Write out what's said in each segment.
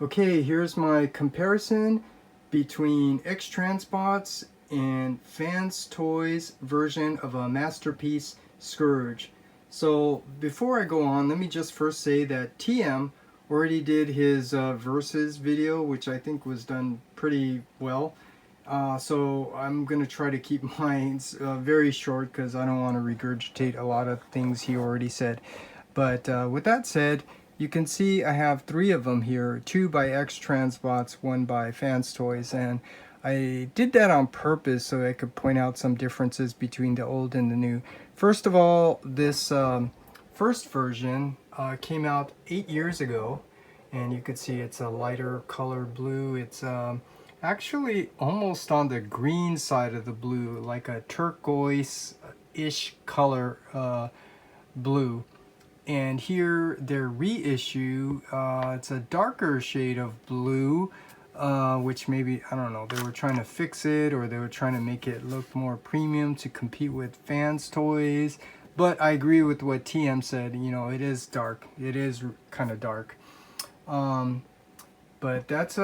Okay, here's my comparison between X-Transbots and FansToys version of a masterpiece Scourge. So before I go on, let me just first say that TM already did his versus video, which I think was done pretty well. So I'm going to try to keep mine very short because I don't want to regurgitate a lot of things he already said. But with that said, you can see I have 3 of them here, 2 by X-Transbots, 1 by FansToys, and I did that on purpose so I could point out some differences between the old and the new. First of all, this first version came out 8 years ago, and you can see it's a lighter color blue. It's actually almost on the green side of the blue, like a turquoise-ish color blue. And here their reissue, it's a darker shade of blue, which maybe, I don't know, they were trying to fix it, or they were trying to make it look more premium to compete with FansToys. But I agree with what TM said, you know, it is dark. It is kind of dark. But that's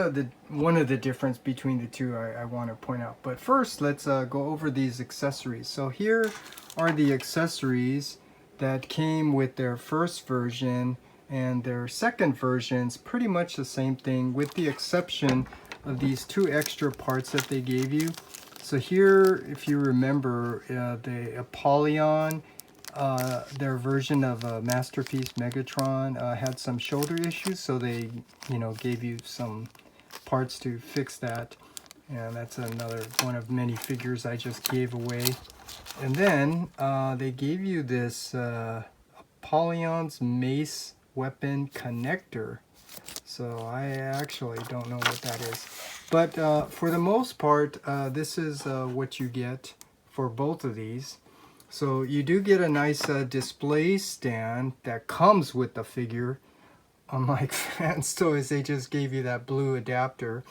one of the difference between the two I want to point out. But first, let's go over these accessories. So here are the accessories that came with their first version, and their second version's pretty much the same thing, with the exception of these 2 extra parts that they gave you. So here, if you remember, the Apollyon, their version of Masterpiece Megatron had some shoulder issues, so they, you know, gave you some parts to fix that. And that's another one of many figures I just gave away. And then they gave you this Apollon's Mace Weapon Connector. So I actually don't know what that is. But for the most part, this is what you get for both of these. So you do get a nice display stand that comes with the figure. Unlike FansToys, they just gave you that blue adapter.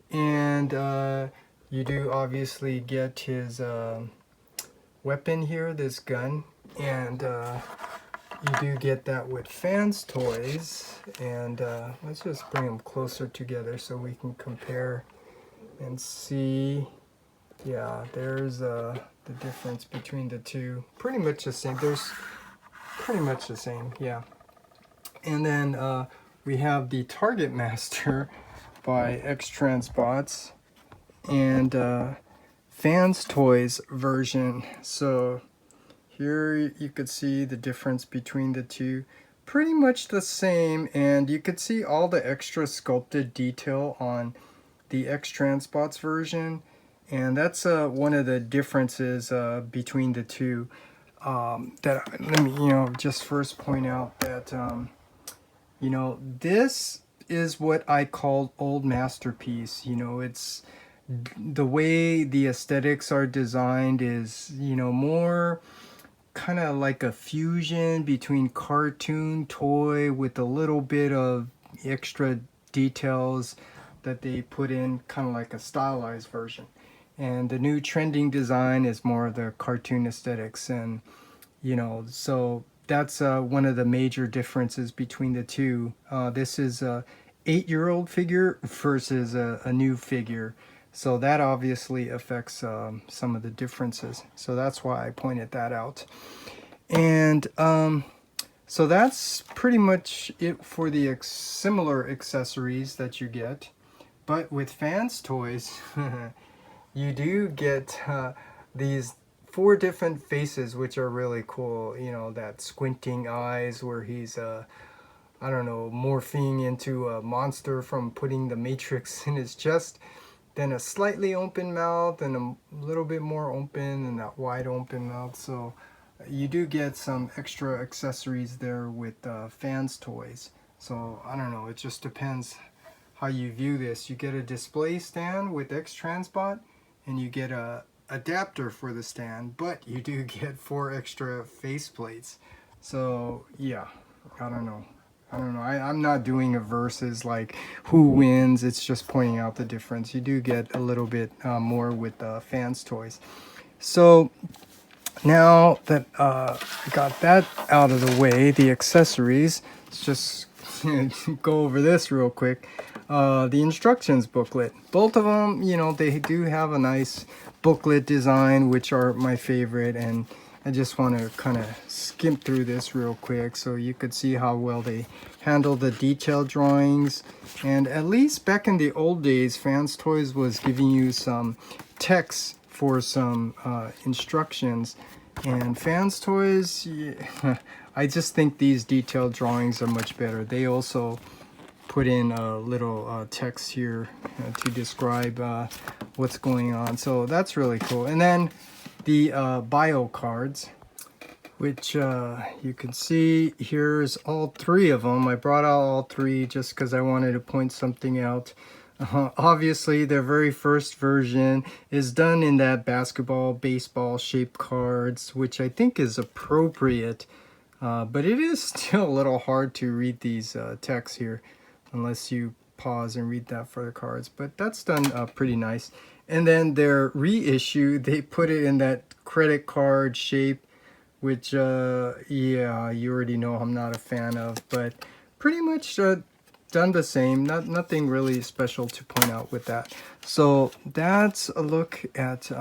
And you do obviously get his weapon here, this gun, and you do get that with FansToys. And let's just bring them closer together so we can compare and see. Yeah, there's the difference between the two. Pretty much the same. There's pretty much the same, yeah. And then we have the Target Master by X-Transbots and FansToys version. So here you could see the difference between the two. Pretty much the same, and you could see all the extra sculpted detail on the X-Transbots version. And that's one of the differences between the two. That let me, you know, just first point out that you know, this is what I call old masterpiece. You know, it's the way the aesthetics are designed is, you know, more kind of like a fusion between cartoon toy with a little bit of extra details that they put in, kind of like a stylized version. And the new trending design is more of the cartoon aesthetics. And, you know, so that's one of the major differences between the two. This is a 8-year-old figure versus a new figure. So that obviously affects some of the differences. So that's why I pointed that out. And so that's pretty much it for the similar accessories that you get. But with FansToys, you do get these 4 different faces, which are really cool. You know, that squinting eyes where he's, I don't know, morphing into a monster from putting the Matrix in his chest. Then a slightly open mouth and a little bit more open, and that wide open mouth. So you do get some extra accessories there with FansToys. So I don't know, it just depends how you view this. You get a display stand with X-Transbot, and you get a adapter for the stand, but you do get 4 extra faceplates. So yeah, I don't know. I'm not doing a versus like who wins. It's just pointing out the difference. You do get a little bit more with FansToys. So now that I got that out of the way, the accessories, let's just go over this real quick. The instructions booklet. Both of them, you know, they do have a nice booklet design, which are my favorite, and I just want to kind of skim through this real quick so you could see how well they handle the detailed drawings. And at least back in the old days, FansToys was giving you some text for some instructions. And FansToys, yeah, I just think these detailed drawings are much better. They also put in a little text here to describe what's going on. So that's really cool. And then the bio cards, which you can see here's all three of them. I brought out all three just because I wanted to point something out. Obviously, their very first version is done in that basketball, baseball shaped cards, which I think is appropriate. But it is still a little hard to read these texts here unless you pause and read that for the cards. But that's done pretty nice. And then their reissue, they put it in that credit card shape, which, yeah, you already know I'm not a fan of. But pretty much done the same. Nothing really special to point out with that. So that's a look at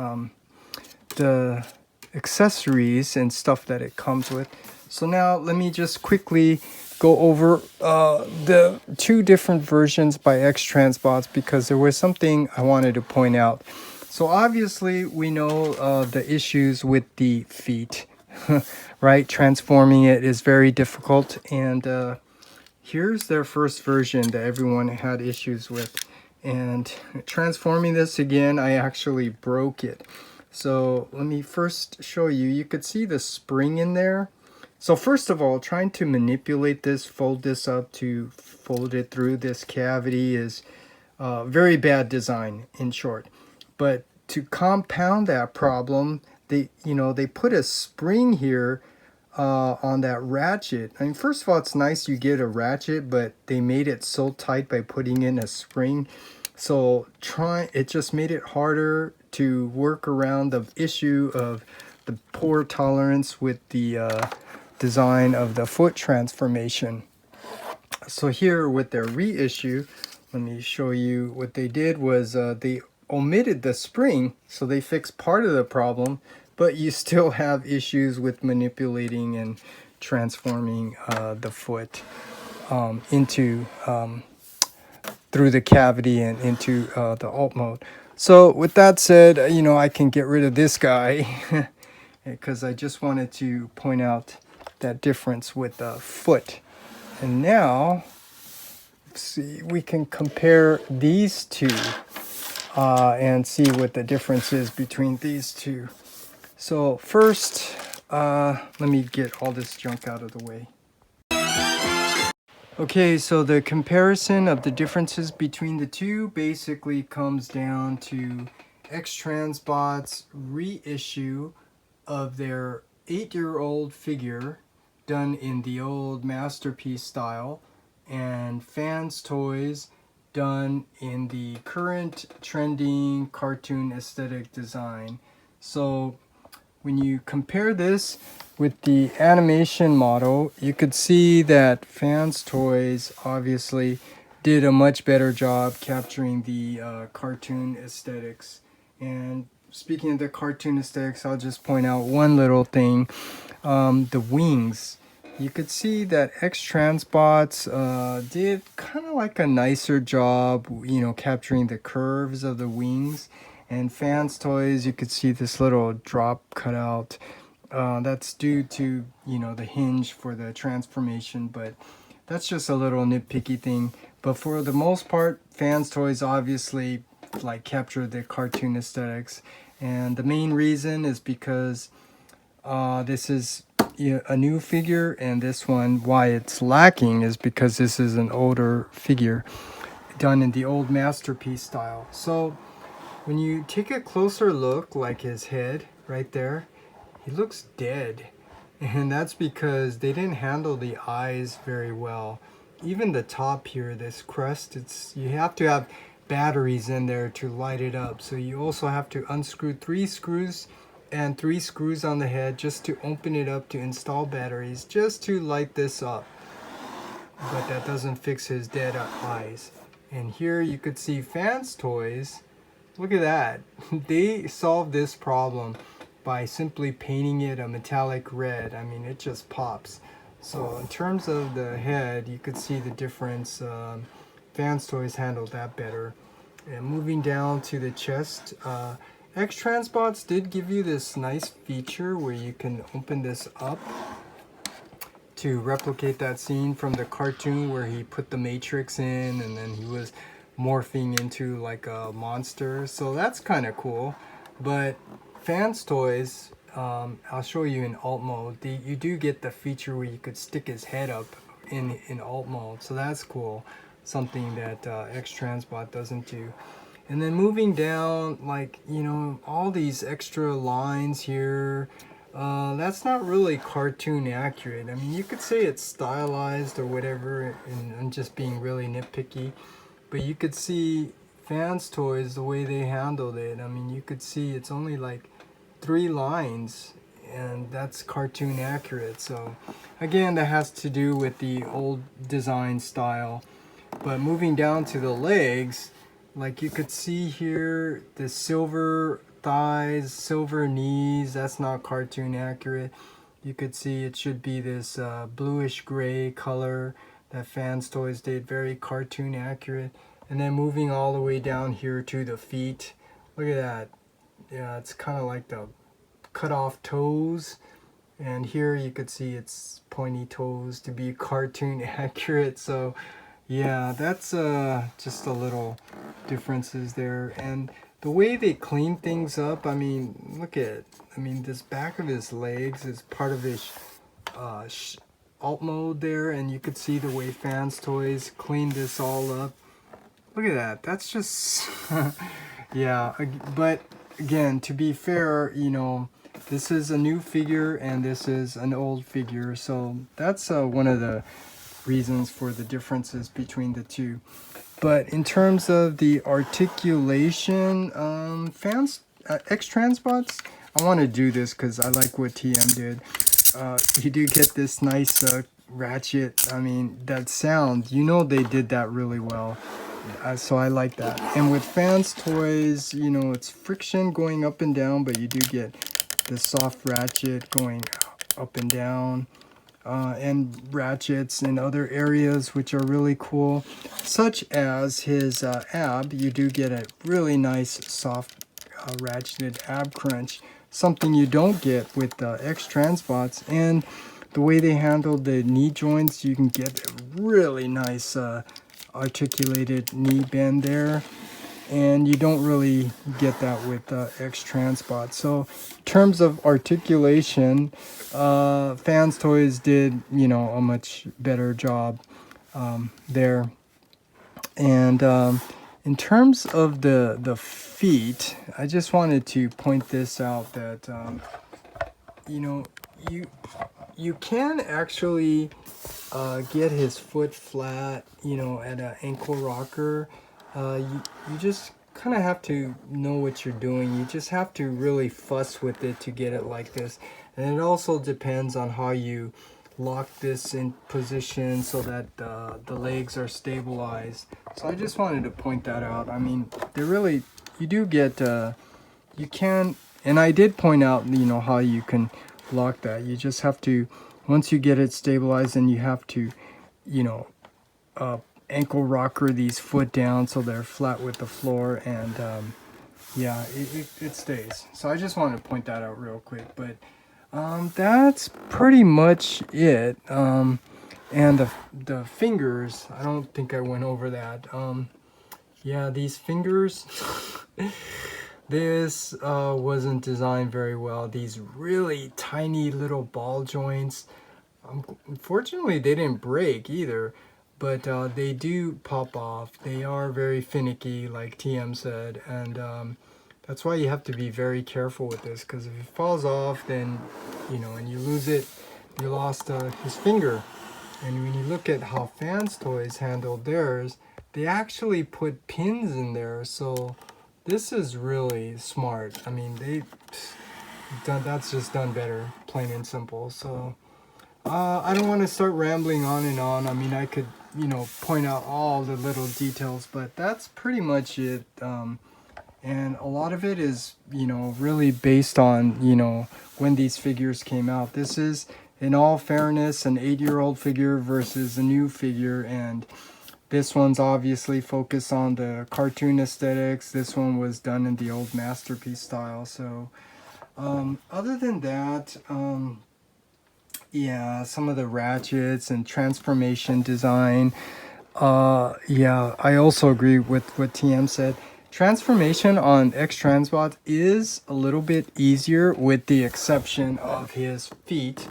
the accessories and stuff that it comes with. So now let me just quickly go over the two different versions by X-Transbots because there was something I wanted to point out. So obviously we know the issues with the feet, right? Transforming it is very difficult, and here's their first version that everyone had issues with. And transforming this again, I actually broke it. So let me first show you. You could see the spring in there. So first of all, trying to manipulate this, fold this up to fold it through this cavity is very bad design, in short. But to compound that problem, they put a spring here on that ratchet. I mean, first of all, it's nice you get a ratchet, but they made it so tight by putting in a spring. So it just made it harder to work around the issue of the poor tolerance with the design of the foot transformation. So here with their reissue, let me show you what they did was they omitted the spring, so they fixed part of the problem, but you still have issues with manipulating and transforming the foot into through the cavity and into the alt mode. So with that said, I can get rid of this guy because I just wanted to point out that difference with the foot. And now, let's see, we can compare these two and see what the difference is between these two. So first, let me get all this junk out of the way. Okay, so the comparison of the differences between the two basically comes down to X-Transbots reissue of their 8-year-old figure done in the old masterpiece style, and FansToys done in the current trending cartoon aesthetic design. So when you compare this with the animation model, you could see that FansToys obviously did a much better job capturing the cartoon aesthetics. And speaking of the cartoon aesthetics, I'll just point out one little thing. The wings. You could see that X-Transbots did kind of like a nicer job, capturing the curves of the wings. And FansToys, you could see this little drop cut out. That's due to, the hinge for the transformation, but that's just a little nitpicky thing. But for the most part, FansToys obviously capture the cartoon aesthetics. And the main reason is because this is a new figure, and this one, why it's lacking is because this is an older figure done in the old masterpiece style. So when you take a closer look, like his head right there, he looks dead, and that's because they didn't handle the eyes very well. Even the top here, this crest, you have to have batteries in there to light it up. So you also have to unscrew 3 screws and 3 screws on the head just to open it up to install batteries, just to light this up. but that doesn't fix his dead eyes. And here you could see FansToys. Look at that. They solved this problem by simply painting it a metallic red. I mean, it just pops. So in terms of the head, you could see the difference. FansToys handled that better. And moving down to the chest, X-Transbots did give you this nice feature where you can open this up to replicate that scene from the cartoon where he put the Matrix in and then he was morphing into like a monster. So that's kind of cool. But FansToys, I'll show you in alt mode. You do get the feature where you could stick his head up in alt mode. So that's cool. Something that X-Transbot doesn't do. And then moving down, like, you know, all these extra lines here, that's not really cartoon accurate. I mean, you could say it's stylized or whatever, and I'm just being really nitpicky. But you could see FansToys, the way they handled it. I mean, you could see it's only like 3 lines, and that's cartoon accurate. So, again, that has to do with the old design style. But moving down to the legs, like you could see here, the silver thighs, silver knees, that's not cartoon accurate. You could see it should be this bluish gray color that FansToys did, very cartoon accurate. And then moving all the way down here to the feet, look at that. Yeah, it's kind of like the cut off toes. And here you could see it's pointy toes to be cartoon accurate. So yeah, that's just a little differences there. And the way they clean things up, I mean, look at, I mean, this back of his legs is part of his alt mode there, and you could see the way FansToys cleaned this all up. Look at that. That's just, yeah. But again, to be fair, you know, this is a new figure and this is an old figure, so that's one of the reasons for the differences between the two. But in terms of the articulation, X-Transbots, I want to do this because I like what TM did. You do get this nice ratchet, I mean, that sound, you know, they did that really well. So I like that. And with FansToys, you know, it's friction going up and down, but you do get the soft ratchet going up and down. And ratchets in other areas which are really cool, such as his ab. You do get a really nice soft ratcheted ab crunch, something you don't get with X-Transbots. And the way they handled the knee joints, you can get a really nice articulated knee bend there, and you don't really get that with X-Transbots. So in terms of articulation, FansToys did, you know, a much better job there. And in terms of the feet, I just wanted to point this out that you know, you can actually get his foot flat, you know, at an ankle rocker. You just kind of have to know what you're doing. You just have to really fuss with it to get it like this. And it also depends on how you lock this in position so that the legs are stabilized. So I just wanted to point that out. I mean, they really, you do get, you can, and I did point out, you know, how you can lock that. You just have to, once you get it stabilized, then you have to, you know, ankle rocker these foot down so they're flat with the floor, and yeah, it stays. So I just wanted to point that out real quick. But that's pretty much it. And the fingers, I don't think I went over that. Yeah, these fingers, this wasn't designed very well. These really tiny little ball joints, unfortunately they didn't break either, but they do pop off. They are very finicky, like TM said, and that's why you have to be very careful with this, because if it falls off, then, you know, and you lose it, you lost his finger. And when you look at how FansToys handled theirs, they actually put pins in there, so this is really smart. I mean, that's just done better, plain and simple. So I don't want to start rambling on and on. I mean, I could, you know, point out all the little details, but that's pretty much it. And a lot of it is, you know, really based on, you know, when these figures came out. This is, in all fairness, an 8-year-old figure versus a new figure, and this one's obviously focused on the cartoon aesthetics. This one was done in the old Masterpiece style. So other than that, yeah, some of the ratchets and transformation design. Yeah, I also agree with what TM said. Transformation on X-Transbots is a little bit easier with the exception of his feet.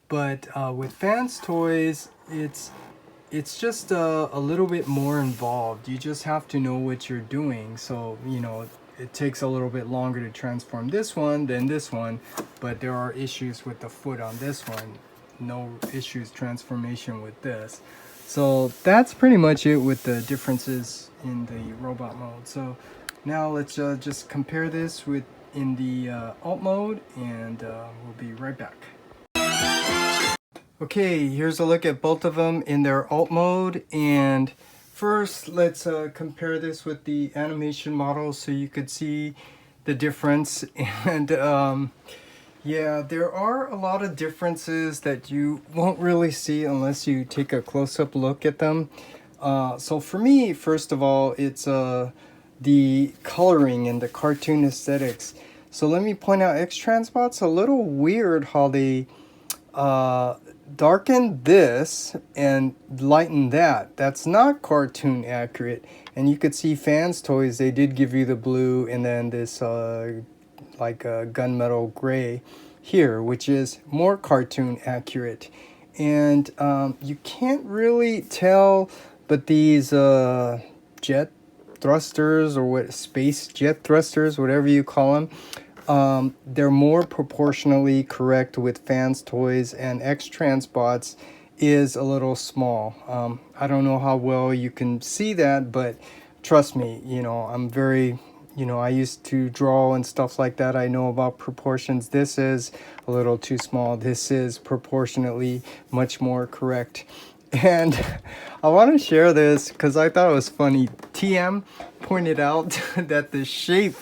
But with FansToys, it's just a little bit more involved. You just have to know what you're doing. So, you know, it takes a little bit longer to transform this one than this one, but there are issues with the foot on this one. No issues transformation with this. So that's pretty much it with the differences in the robot mode. So now let's just compare this with in the alt mode, and we'll be right back. Okay, here's a look at both of them in their alt mode, and first let's compare this with the animation model so you could see the difference. And yeah, there are a lot of differences that you won't really see unless you take a close-up look at them. So for me, first of all, it's the coloring and the cartoon aesthetics. So let me point out, X-Transbots, a little weird how they darken this and lighten that. That's not cartoon accurate. And you could see FansToys, they did give you the blue and then this like a gunmetal gray here, which is more cartoon accurate. And you can't really tell, but these jet thrusters, or what, space jet thrusters, whatever you call them, they're more proportionally correct with FansToys, and X-Transbots is a little small. I don't know how well you can see that, but trust me, you know, I'm very, you know, I used to draw and stuff like that. I know about proportions. This is a little too small. This is proportionately much more correct. And I want to share this because I thought it was funny. TM pointed out that the shape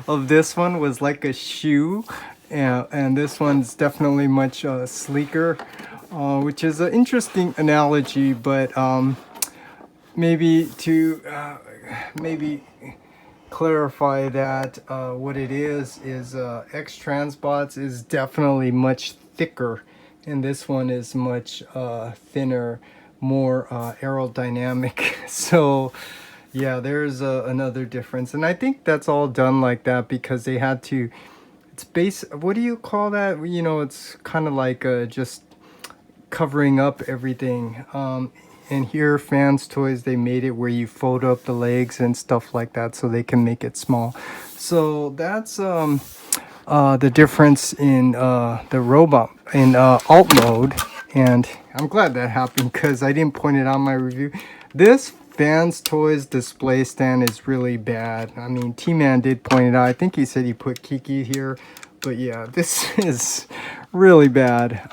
of this one was like a shoe, and this one's definitely much sleeker, which is an interesting analogy, but maybe to maybe clarify that what it is X-Transbots is definitely much thicker, and this one is much thinner, more aerodynamic. So yeah, there's another difference, and I think that's all done like that because they had to, it's base, what do you call that, you know, it's kind of like just covering up everything. And here, FansToys, they made it where you fold up the legs and stuff like that so they can make it small. So that's the difference in the robot in alt mode. And I'm glad that happened because I didn't point it out in my review. This FansToys display stand is really bad. I mean, T-Man did point it out. I think he said he put Kiki here. But yeah, this is really bad.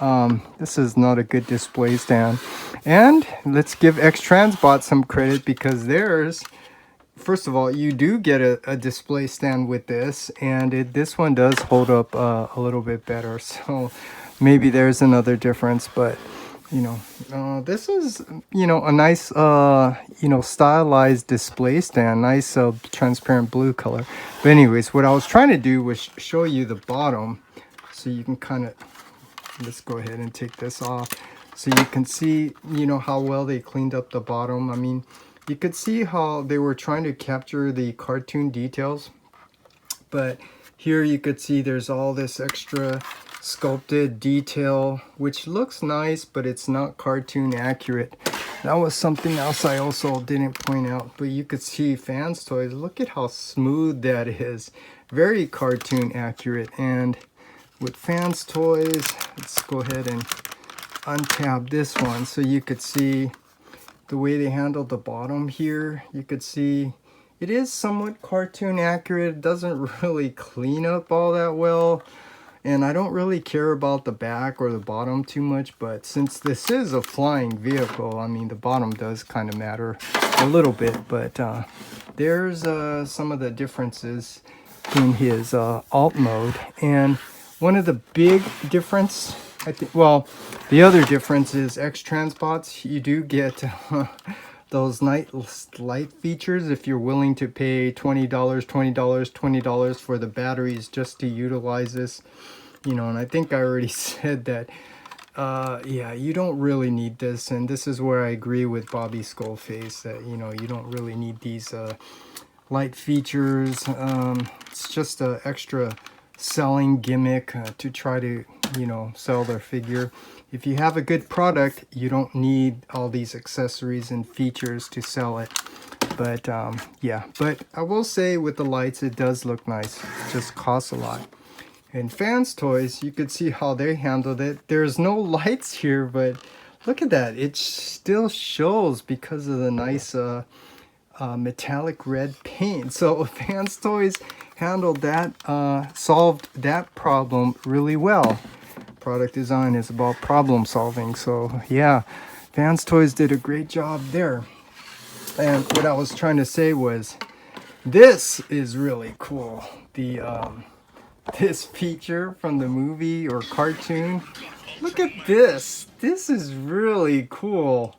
This is not a good display stand. And let's give X-Transbot some credit because theirs, first of all, you do get a display stand with this, and this one does hold up a little bit better. So maybe there's another difference, but you know, this is, you know, a nice, you know, stylized display stand, nice transparent blue color. But anyways, what I was trying to do was show you the bottom so you can kind of, let's go ahead and take this off so you can see, you know, how well they cleaned up the bottom. I mean, you could see how they were trying to capture the cartoon details, but here you could see there's all this extra sculpted detail, which looks nice, but it's not cartoon accurate. That was something else I also didn't point out, but you could see FansToys, look at how smooth that is. Very cartoon accurate. And with FansToys, let's go ahead and untab this one so you could see the way they handled the bottom here. You could see it is somewhat cartoon accurate. It doesn't really clean up all that well. And I don't really care about the back or the bottom too much, but since this is a flying vehicle, I mean, the bottom does kind of matter a little bit. But there's some of the differences in his alt mode. And one of the big difference, I think, well, the other difference is X-Transbots. You do get those night light features if you're willing to pay $20, $20 for the batteries just to utilize this. You know, and I think I already said that, yeah, you don't really need this. And this is where I agree with Bobby Skullface that, you know, you don't really need these light features. It's just an extra selling gimmick to try to, you know, sell their figure. If you have a good product, you don't need all these accessories and features to sell it. But yeah, but I will say with the lights, it does look nice. It just costs a lot. In FansToys, you could see how they handled it. There's no lights here, but look at that. It still shows because of the nice metallic red paint. So FansToys handled that, solved that problem really well. Product design is about problem solving. So yeah, FansToys did a great job there. And what I was trying to say was, this is really cool. The this feature from the movie or cartoon. Look at this. This is really cool.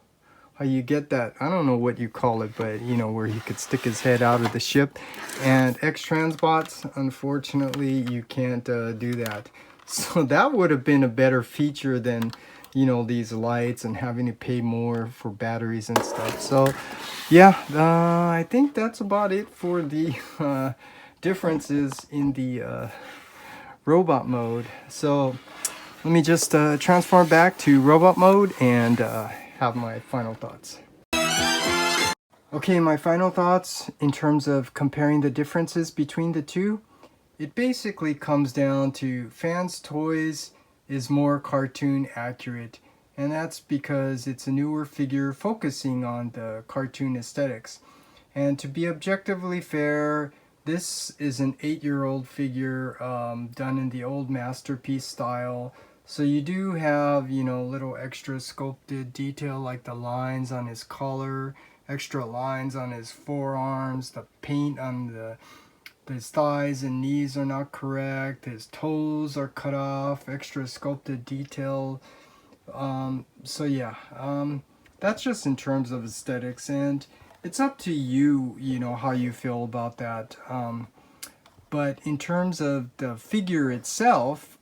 How you get that, I don't know what you call it, but you know, where he could stick his head out of the ship. And X-Transbots, unfortunately, you can't do that. So that would have been a better feature than, you know, these lights and having to pay more for batteries and stuff. So yeah, I think that's about it for the differences in the robot mode. So let me just transform back to robot mode and have my final thoughts. Okay, my final thoughts in terms of comparing the differences between the two. It basically comes down to FansToys is more cartoon accurate, and that's because it's a newer figure focusing on the cartoon aesthetics. And to be objectively fair, this is an 8-year-old figure done in the old Masterpiece style. So you do have, you know, little extra sculpted detail like the lines on his collar, extra lines on his forearms, the paint on his thighs and knees are not correct, his toes are cut off, extra sculpted detail. So yeah, that's just in terms of aesthetics, and it's up to you, you know, how you feel about that. But in terms of the figure itself,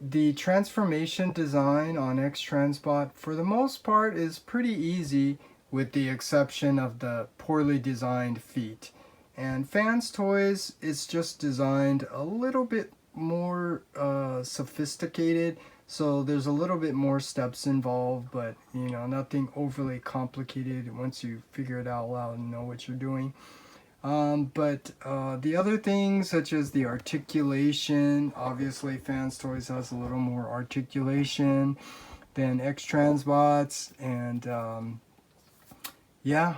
the transformation design on X-Transbot for the most part is pretty easy, with the exception of the poorly designed feet. And FansToys is just designed a little bit more sophisticated, so there's a little bit more steps involved, but you know, nothing overly complicated once you figure it out loud and know what you're doing. But the other things, such as the articulation, obviously FansToys has a little more articulation than X-Transbots, and yeah,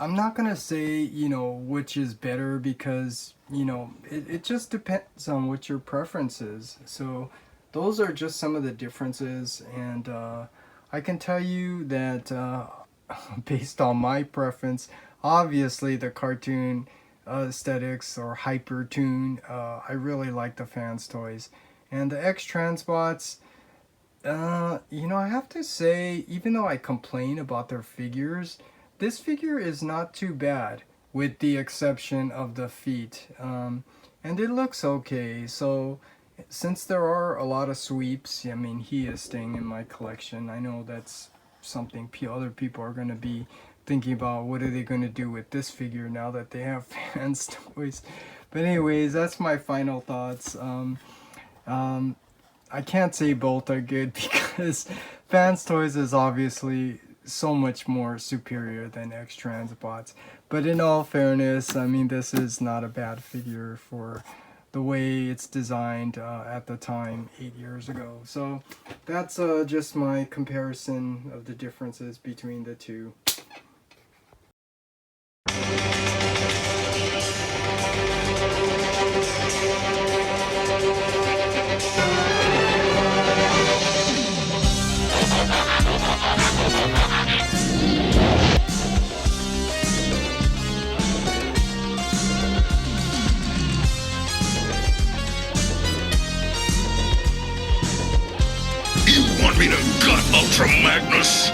I'm not gonna say, you know, which is better, because, you know, it just depends on what your preference is. So those are just some of the differences, and I can tell you that based on my preference, obviously the cartoon aesthetics or hypertoon, I really like the FansToys. And the X-Transbots, you know, I have to say, even though I complain about their figures, this figure is not too bad, with the exception of the feet. And it looks okay. So since there are a lot of sweeps, I mean, he is staying in my collection. I know that's something other people are going to be thinking about. What are they going to do with this figure now that they have FansToys? But anyways, that's my final thoughts. I can't say both are good because FansToys is obviously so much more superior than X-Transbots. But in all fairness, I mean, this is not a bad figure for the way it's designed at the time 8 years ago. So that's just my comparison of the differences between the two. me to gut Ultra Magnus!